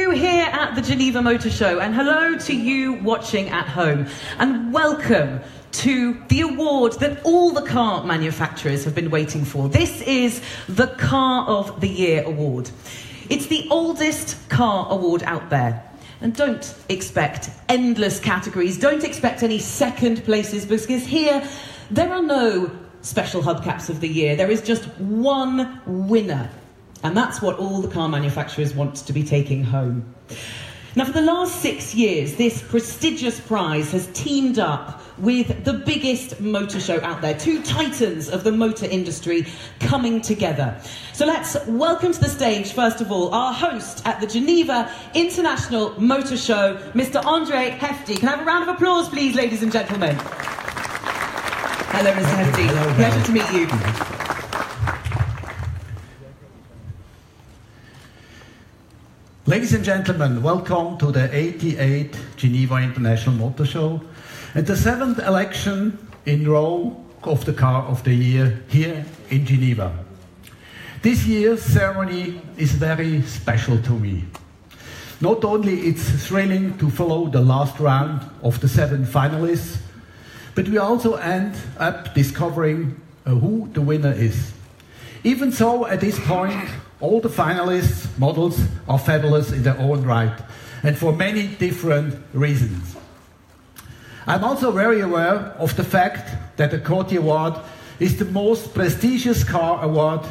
you here at the Geneva Motor Show, and hello to you watching at home, and welcome to the award that all the car manufacturers have been waiting for. This is the Car of the Year award. It's the oldest car award out there. And don't expect endless categories, don't expect any second places, because here there are no special hubcaps of the year. There is just one winner. And that's what all the car manufacturers want to be taking home. Now, for the last 6 years, this prestigious prize has teamed up with the biggest motor show out there, two titans of the motor industry coming together. So let's welcome to the stage, first of all, our host at the Geneva International Motor Show, Mr. Andre Hefti. Can I have a round of applause, please, ladies and gentlemen? Hello, Mr. Hefti. Hello, pleasure to meet you. Ladies and gentlemen, welcome to the 88th Geneva International Motor Show and the 7th election in row of the Car of the Year here in Geneva. This year's ceremony is very special to me. Not only it's thrilling to follow the last round of the 7 finalists, but we also end up discovering who the winner is. Even so, at this point, all the finalists' models are fabulous in their own right, and for many different reasons. I'm also very aware of the fact that the Coty Award is the most prestigious car award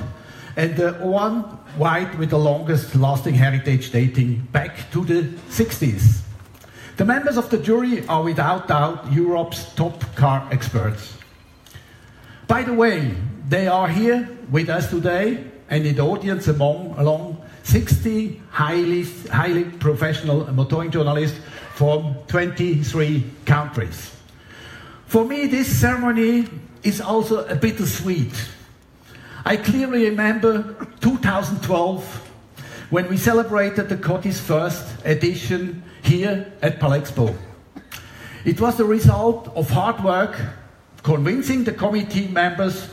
and the one wide with the longest lasting heritage dating back to the 60s. The members of the jury are without doubt Europe's top car experts. By the way, they are here with us today and in the audience along 60 highly professional motoring journalists from 23 countries. For me, this ceremony is also a bittersweet. I clearly remember 2012 when we celebrated the Coty's first edition here at Palexpo. It was the result of hard work convincing the committee members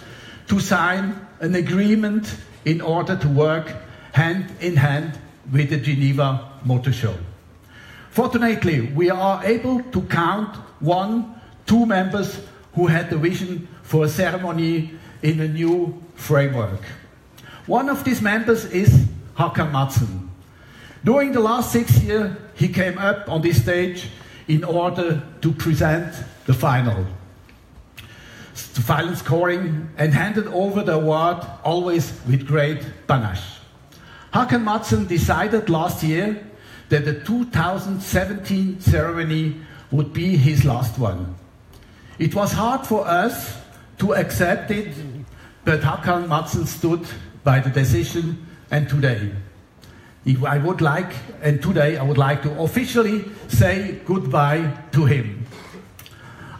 to sign an agreement in order to work hand in hand with the Geneva Motor Show. Fortunately, we are able to count 2 members who had the vision for a ceremony in a new framework. One of these members is Håkan Madsen. During the last 6 years, he came up on this stage in order to present the final scoring and handed over the award always with great panache. Håkan Madsen decided last year that the 2017 ceremony would be his last one. It was hard for us to accept it, but Håkan Madsen stood by the decision, and today I would like to officially say goodbye to him.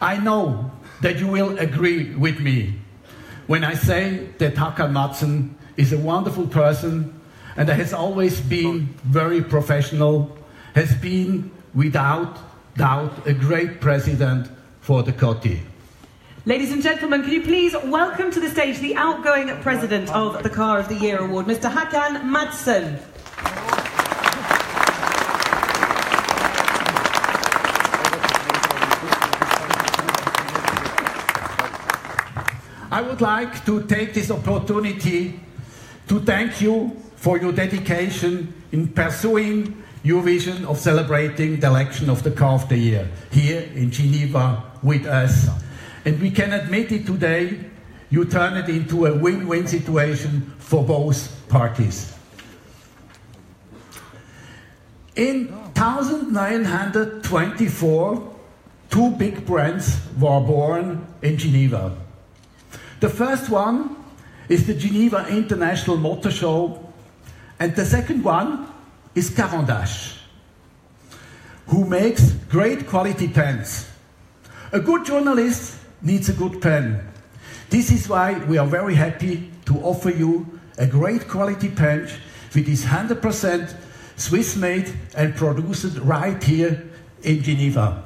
I know that you will agree with me when I say that Håkan Madsen is a wonderful person and has always been very professional, has been without doubt a great president for the Coty. Ladies and gentlemen, can you please welcome to the stage the outgoing president of the Car of the Year Award, Mr. Håkan Madsen. I would like to take this opportunity to thank you for your dedication in pursuing your vision of celebrating the election of the Car of the Year here in Geneva with us. And we can admit it today, you turn it into a win-win situation for both parties. In 1924, 2 big brands were born in Geneva. The first one is the Geneva International Motor Show, and the second one is Caran d'Ache, who makes great quality pens. A good journalist needs a good pen. This is why we are very happy to offer you a great quality pen with this 100% Swiss-made and produced right here in Geneva.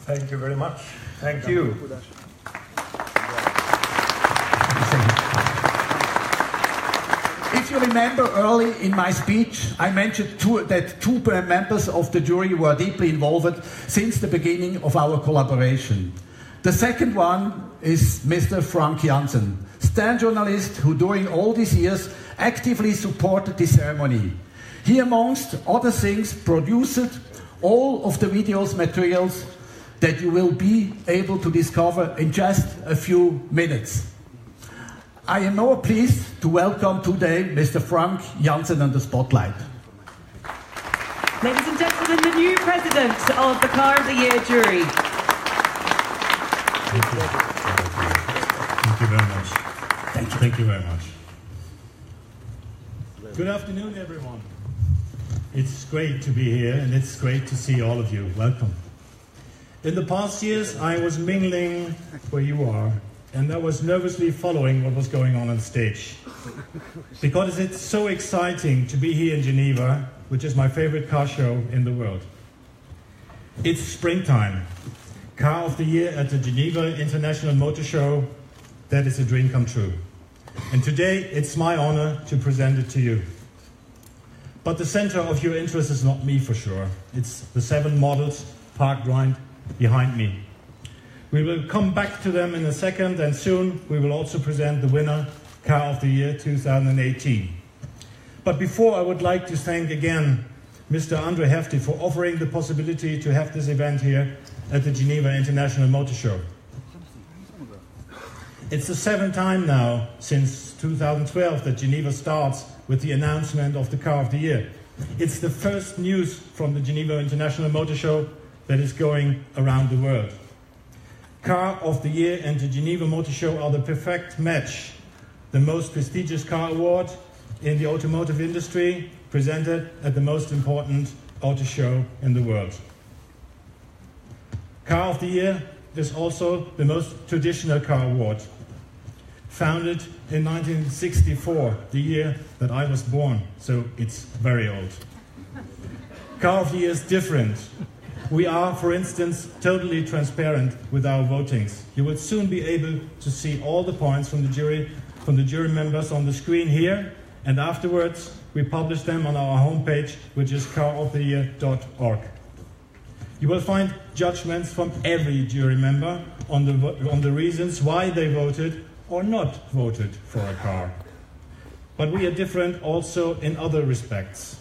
Thank you very much. Thank you. If you remember early in my speech, I mentioned that two members of the jury were deeply involved since the beginning of our collaboration. The second one is Mr. Frank Janssen, stand journalist who during all these years actively supported this ceremony. He, amongst other things, produced all of the videos materials that you will be able to discover in just a few minutes. I am now pleased to welcome today Mr. Frank Janssen on the spotlight. Ladies and gentlemen, the new president of the Car of the Year jury. Thank you. Thank you very much. Thank you very much. Good afternoon, everyone. It's great to be here, and it's great to see all of you. Welcome. In the past years, I was mingling where you are, and I was nervously following what was going on stage. Because it's so exciting to be here in Geneva, which is my favorite car show in the world. It's springtime. Car of the Year at the Geneva International Motor Show, that is a dream come true. And today, it's my honor to present it to you. But the center of your interest is not me for sure. It's the 7 models parked right behind me. We will come back to them in a second, and soon we will also present the winner, Car of the Year 2018. But before, I would like to thank again Mr. Andre Hefti for offering the possibility to have this event here at the Geneva International Motor Show. It's the 7th time now since 2012 that Geneva starts with the announcement of the Car of the Year. It's the first news from the Geneva International Motor Show that is going around the world. Car of the Year and the Geneva Motor Show are the perfect match. The most prestigious car award in the automotive industry, presented at the most important auto show in the world. Car of the Year is also the most traditional car award. Founded in 1964, the year that I was born, so it's very old. Car of the Year is different. We are, for instance, totally transparent with our votings. You will soon be able to see all the points from the jury members on the screen here, and afterwards we publish them on our homepage, which is caroftheyear.org. You will find judgments from every jury member on the reasons why they voted or not voted for a car. But we are different also in other respects.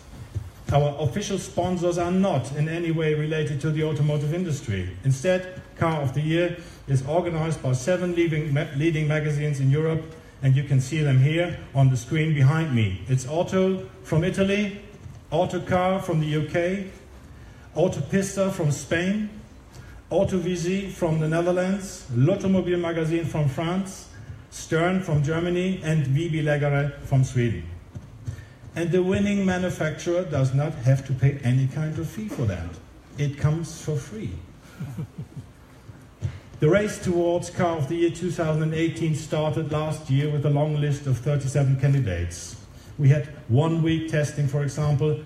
Our official sponsors are not in any way related to the automotive industry. Instead, Car of the Year is organized by 7 leading magazines in Europe, and you can see them here on the screen behind me. It's Auto from Italy, Autocar from the UK, Autopista from Spain, Autovisi from the Netherlands, L'Automobile Magazine from France, Stern from Germany, and Vibilegare from Sweden. And the winning manufacturer does not have to pay any kind of fee for that. It comes for free. The race towards Car of the Year 2018 started last year with a long list of 37 candidates. We had 1 week testing, for example,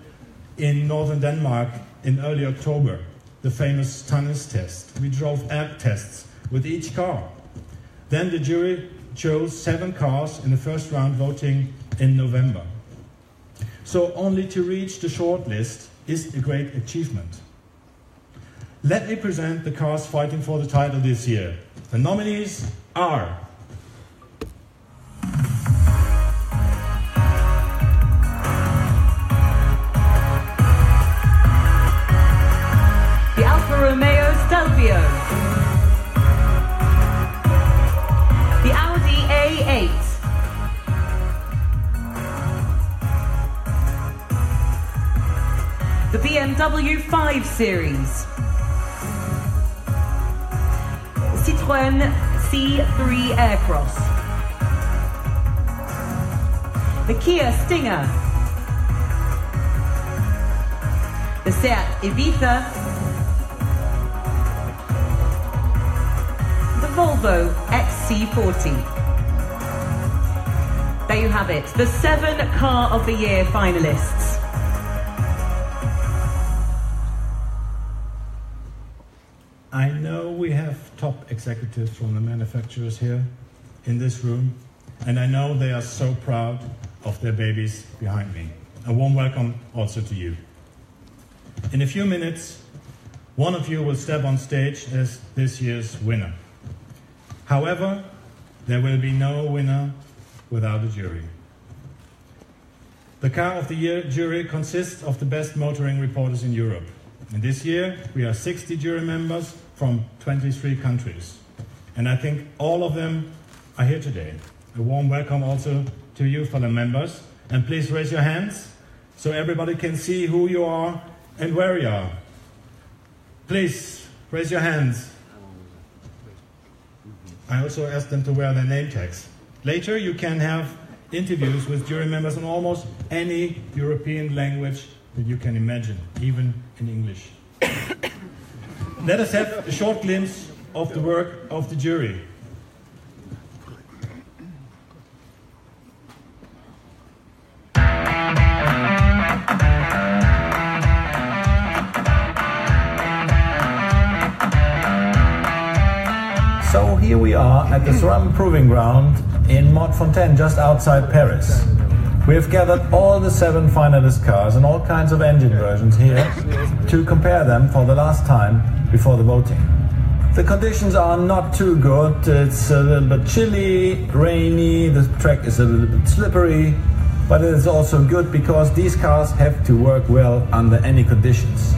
in northern Denmark in early October, the famous Tannis test. We drove app tests with each car. Then the jury chose 7 cars in the first round voting in November. So only to reach the short list is a great achievement. Let me present the cars fighting for the title this year. The nominees are the Alfa Romeo Stelvio, the Audi A8, the BMW 5 Series, Citroën C3 Aircross, the Kia Stinger, the Seat Ibiza, the Volvo XC40. There you have it, the 7 Car of the Year finalists. I know we have top executives from the manufacturers here in this room, and I know they are so proud of their babies behind me. A warm welcome also to you. In a few minutes, one of you will step on stage as this year's winner. However, there will be no winner without a jury. The Car of the Year jury consists of the best motoring reporters in Europe. And this year, we are 60 jury members from 23 countries. And I think all of them are here today. A warm welcome also to you, fellow members. And please raise your hands so everybody can see who you are and where you are. Please raise your hands. I also asked them to wear their name tags. Later, you can have interviews with jury members in almost any European language that you can imagine, even in English. Let us have a short glimpse of the work of the jury. So here we are at the SRAM Proving Ground in Montfontaine, just outside Paris. We have gathered all the 7 finalist cars and all kinds of engine versions here to compare them for the last time before the voting. The conditions are not too good. It's a little bit chilly, rainy, the track is a little bit slippery, but it is also good because these cars have to work well under any conditions.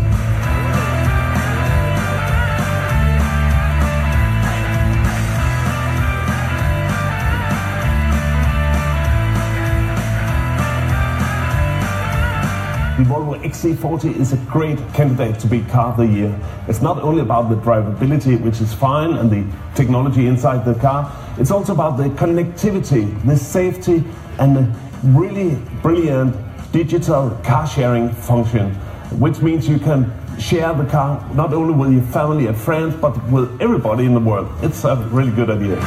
The Volvo XC40 is a great candidate to be Car of the Year. It's not only about the drivability, which is fine, and the technology inside the car, it's also about the connectivity, the safety, and the really brilliant digital car sharing function, which means you can share the car not only with your family and friends, but with everybody in the world. It's a really good idea.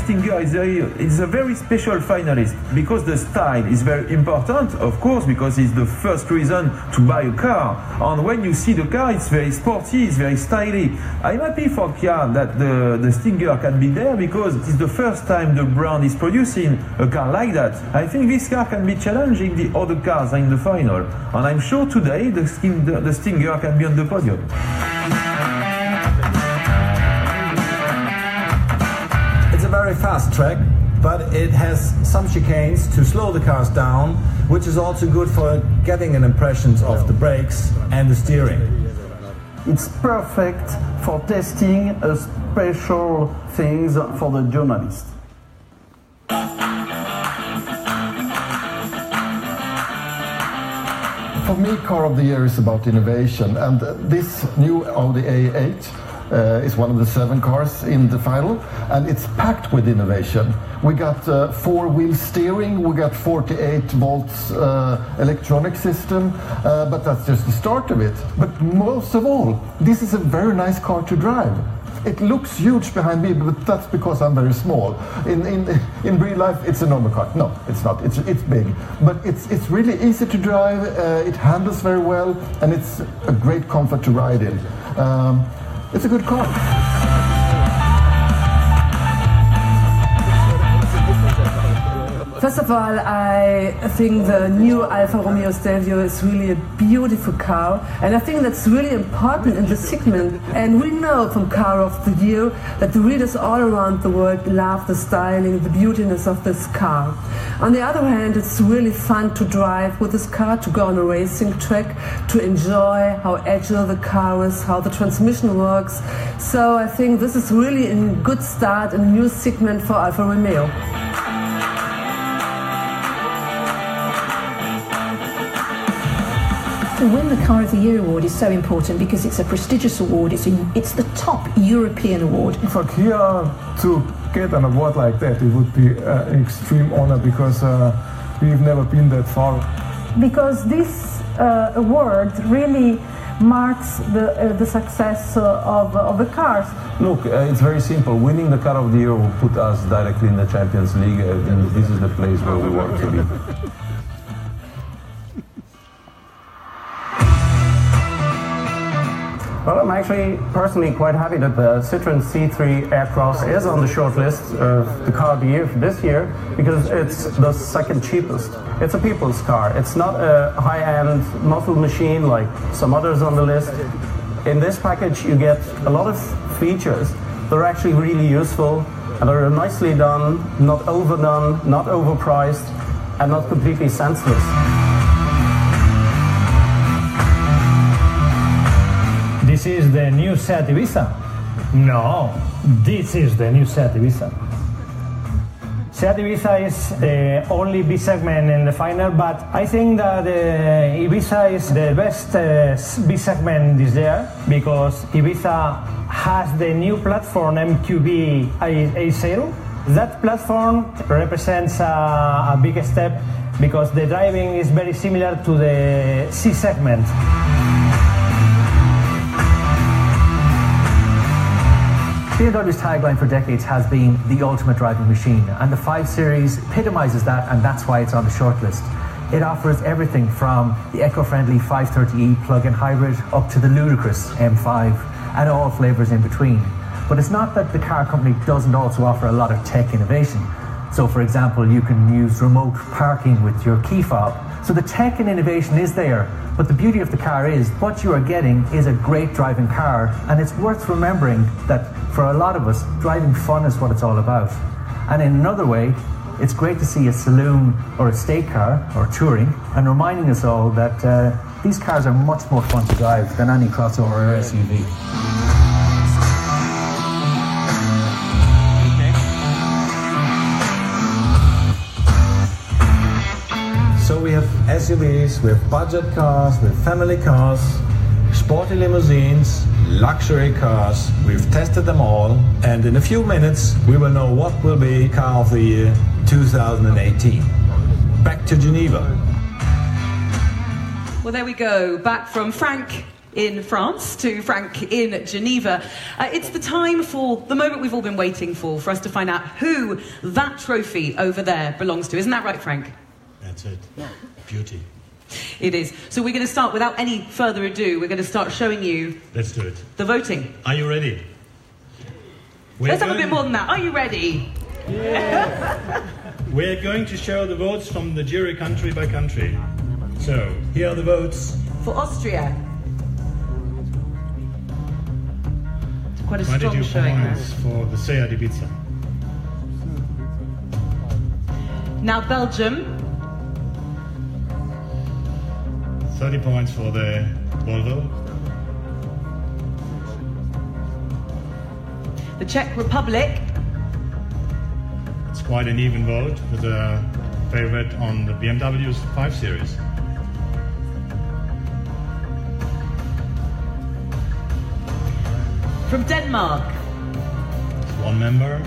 Stinger is a very special finalist because the style is very important, of course, because it's the first reason to buy a car. And when you see the car, it's very sporty, it's very stylish. I'm happy for Kia that the Stinger can be there because it is the first time the brand is producing a car like that. I think this car can be challenging the other cars in the final. And I'm sure today the Stinger can be on the podium. Very fast track, but it has some chicanes to slow the cars down, which is also good for getting an impression of the brakes and the steering. It's perfect for testing a special things for the journalist. For me, Car of the Year is about innovation, and this new Audi A8 is one of the 7 cars in the final, and it's packed with innovation. We got 4-wheel steering, we got 48 volts electronic system, but that's just the start of it. But most of all, this is a very nice car to drive. It looks huge behind me, but that's because I'm very small. In real life, it's a normal car. No, it's not. It's big, but it's really easy to drive. It handles very well, and it's a great comfort to ride in. It's a good car. First of all, I think the new Alfa Romeo Stelvio is really a beautiful car, and I think that's really important in the segment. And we know from Car of the Year that the readers all around the world love the styling, the beautiness of this car. On the other hand, it's really fun to drive with this car, to go on a racing track, to enjoy how agile the car is, how the transmission works. So I think this is really a good start, a new segment for Alfa Romeo. To win the Car of the Year award is so important because it's a prestigious award. It's the top European award. For Kia to get an award like that, it would be an extreme honor because we've never been that far. Because this award really marks the success of the cars. Look, it's very simple. Winning the Car of the Year will put us directly in the Champions League, and this is the place where we want to be. Well, I'm actually personally quite happy that the Citroën C3 Aircross is on the short list of the car of the year for this year, because it's the second cheapest. It's a people's car. It's not a high-end muscle machine like some others on the list. In this package you get a lot of features that are actually really useful and are nicely done, not overdone, not overpriced, and not completely senseless. This is the new Seat Ibiza? No, this is the new Seat Ibiza. Seat Ibiza is the only B segment in the final, but I think that Ibiza is the best B segment this year, because Ibiza has the new platform MQB A0. That platform represents a big step because the driving is very similar to the C segment. BMW's tagline for decades has been the ultimate driving machine, and the 5 Series epitomizes that, and that's why it's on the shortlist. It offers everything from the eco-friendly 530e plug-in hybrid up to the ludicrous M5 and all flavours in between. But it's not that the car company doesn't also offer a lot of tech innovation. So for example, you can use remote parking with your key fob. So the tech and innovation is there, but the beauty of the car is what you are getting is a great driving car, and it's worth remembering that for a lot of us, driving fun is what it's all about. And in another way, it's great to see a saloon or a state car or touring, and reminding us all that these cars are much more fun to drive than any crossover or SUV. So we have SUVs, we have budget cars, we have family cars, sporty limousines, luxury cars. We've tested them all, and in a few minutes we will know what will be Car of the Year 2018. Back to Geneva. Well, there we go. Back from Frank in France to Frank in Geneva. It's the time for the moment we've all been waiting for us to find out who that trophy over there belongs to. Isn't that right, Frank? That's it. Beauty. It is. So we're going to start, without any further ado, we're going to start showing you... Let's do it. ...the voting. Are you ready? Let's have a bit more than that. Are you ready? Yeah. We're going to show the votes from the jury country by country. So, here are the votes. For Austria. Quite a strong 22 showing points for the Seat Ibiza. Now Belgium. 30 points for the Volvo. The Czech Republic. It's quite an even vote with a favorite on the BMW's 5 Series. From Denmark. It's one member,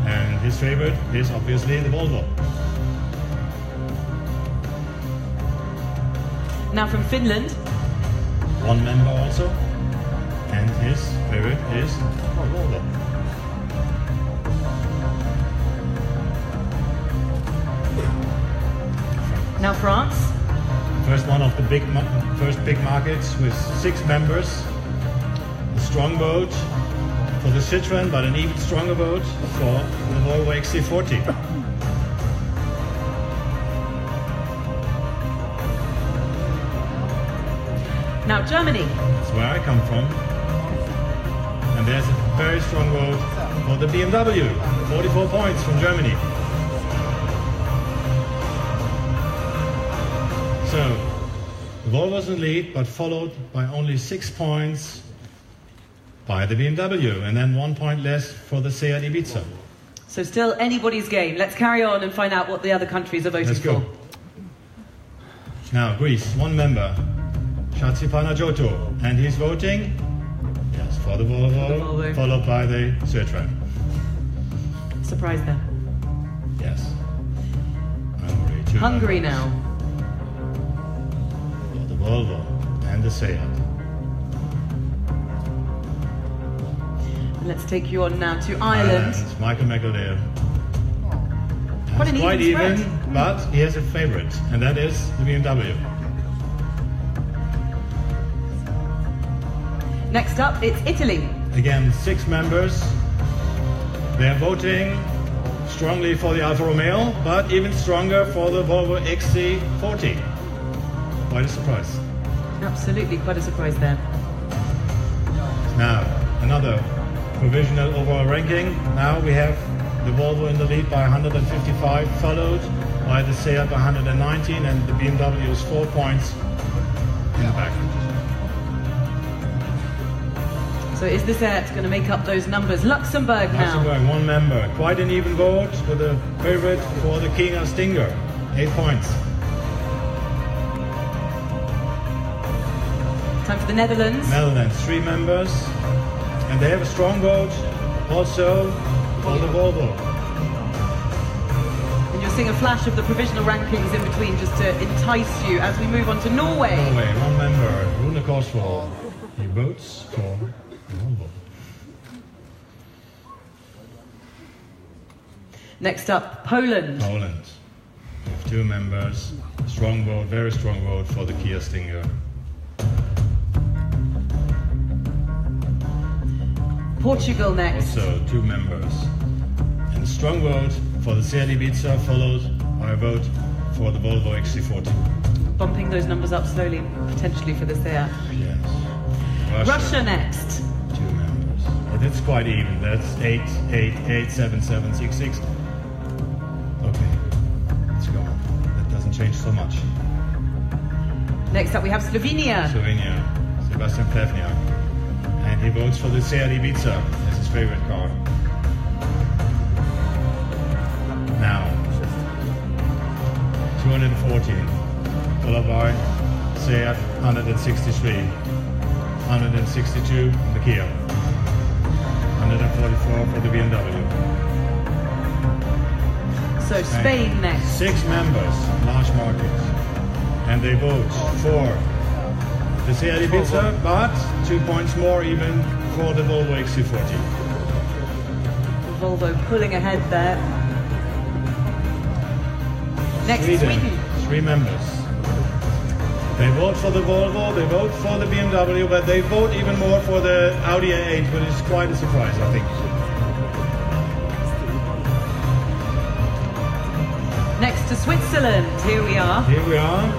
and his favorite is obviously the Volvo. Now from Finland. One member also, and his favorite is Volvo. Now France. First one of the first big markets with 6 members. A strong vote for the Citroën, but an even stronger vote for the Volvo XC40. Now Germany. That's where I come from. And there's a very strong vote for the BMW. 44 points from Germany. So, the Volvo's in lead, but followed by only 6 points by the BMW, and then 1 point less for the Seat Ibiza. So still anybody's game. Let's carry on and find out what the other countries are voting Let's go. for. Now, Greece, one member, Shazi Panagiotou, and he's voting, yes, for the Volvo, followed by the Citroën. Surprise there. Yes. Hungary, too. Hungary now. For the Volvo and the Seat. Let's take you on now to Ireland. Michael McAleer. Quite even, but he has a favorite, and that is the BMW. Next up, it's Italy. Again, 6 members. They're voting strongly for the Alfa Romeo, but even stronger for the Volvo XC40. Quite a surprise. Absolutely, quite a surprise there. Now, another provisional overall ranking. Now we have the Volvo in the lead by 155, followed by the Seat by 119, and the BMW is 4 points in the back. So is the Seat going to make up those numbers? Luxembourg now. Luxembourg, 1 member. Quite an even vote with a favorite for the Kia Stinger, 8 points. Time for the Netherlands. Netherlands, 3 members. And they have a strong vote also for the Volvo. And you're seeing a flash of the provisional rankings in between just to entice you as we move on to Norway. Norway, 1 member, Rune Korsvold. He votes for the Volvo. Next up, Poland. Poland. We have 2 members. Strong vote, very strong vote for the Kia Stinger. Portugal next. Also 2 members. And strong vote for the Seat Ibiza, followed by a vote for the Volvo XC40. Bumping those numbers up slowly, potentially for the Seat. Yes. Russia next. 2 members. But it's quite even. That's 8, 8, 8, 7, 7, 6, 6. Okay, let's go on. That doesn't change so much. Next up we have Slovenia. Slovenia, Sebastian Plevniak. And he votes for the Seat Ibiza as his favorite car. Now, 214, followed by Seat 163, 162 the Kia, 144 for the BMW. So Spain and next. 6 members, large market. And they vote for the Seat Ibiza, but 2 points more even for the Volvo XC40. Volvo pulling ahead there. Next, Sweden. 3 members. They vote for the Volvo, they vote for the BMW, but they vote even more for the Audi A8, which is quite a surprise, I think. Next to Switzerland, here we are. Here we are,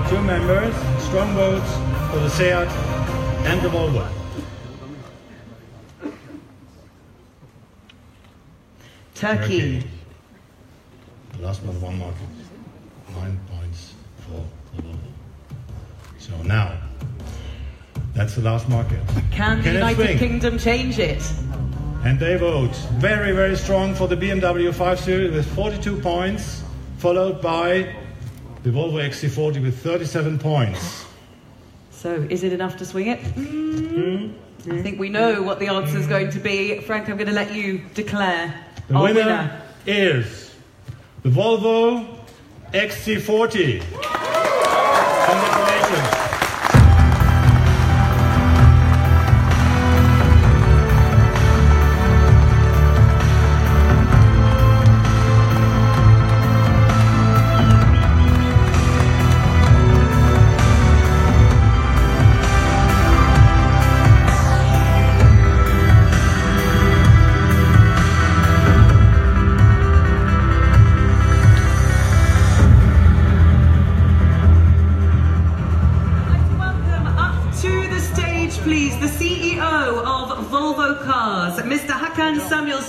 2 members, strong votes for the Seat and the Volvo. Turkey. The last but 1 market. 9 points for the Volvo. So now, that's the last market. Can the United Kingdom change it? And they vote very, very strong for the BMW 5 Series with 42 points, followed by the Volvo XC40 with 37 points. So, is it enough to swing it? I think we know what the answer is going to be. Frank, I'm going to let you declare the winner is the Volvo XC40. Congratulations.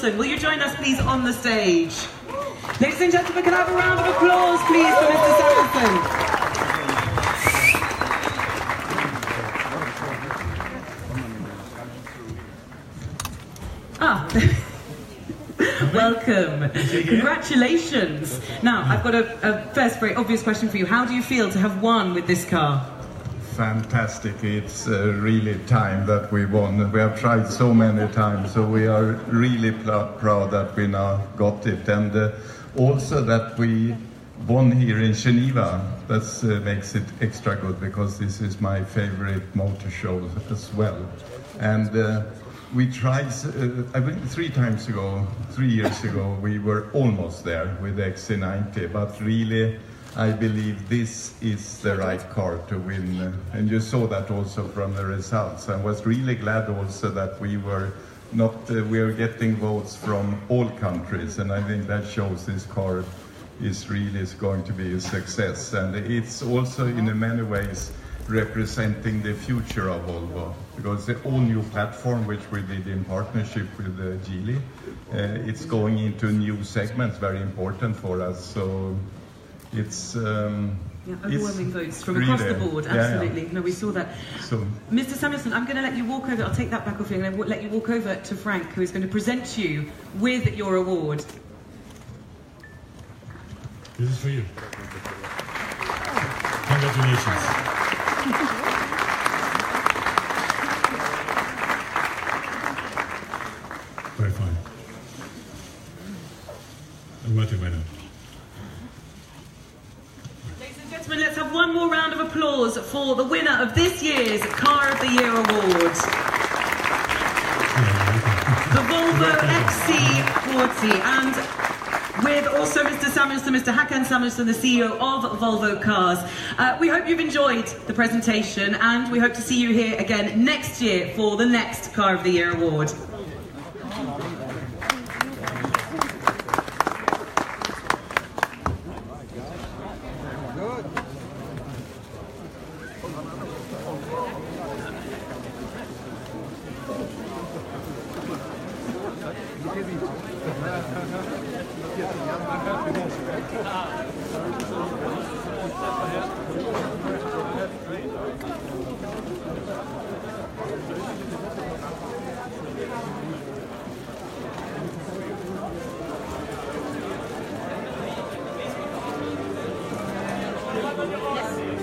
Will you join us, please, on the stage? Ladies and gentlemen, can I have a round of applause, please, for Mr. Samuelson? Welcome. Congratulations. Now, I've got a first very obvious question for you. How do you feel to have won with this car? Fantastic. It's really time that we won. We have tried so many times, so we are really proud that we now got it. And also that we won here in Geneva. That makes it extra good, because this is my favorite motor show as well. And we tried, I think 3 years ago, we were almost there with the XC90, but really I believe this is the right car to win. And you saw that also from the results. I was really glad also that we were getting votes from all countries, and I think that shows this car is going to be a success. And it's also in many ways representing the future of Volvo, because the all-new platform, which we did in partnership with Geely, it's going into new segments, very important for us. So it's overwhelming votes from across the board, absolutely. Yeah. No, we saw that. So, Mr. Samuelsson, I'm going to let you walk over. I'll take that back off you. I'm going to let you walk over to Frank, who is going to present you with your award. This is for you. Congratulations. Very fine. I'm watching right now. Ladies and gentlemen, let's have one more round of applause for the winner of this year's Car of the Year award. The Volvo XC40, and with also Mr. Samuelsson, Mr. Håkan Samuelsson, the CEO of Volvo Cars. We hope you've enjoyed the presentation, and we hope to see you here again next year for the next Car of the Year award. Yes.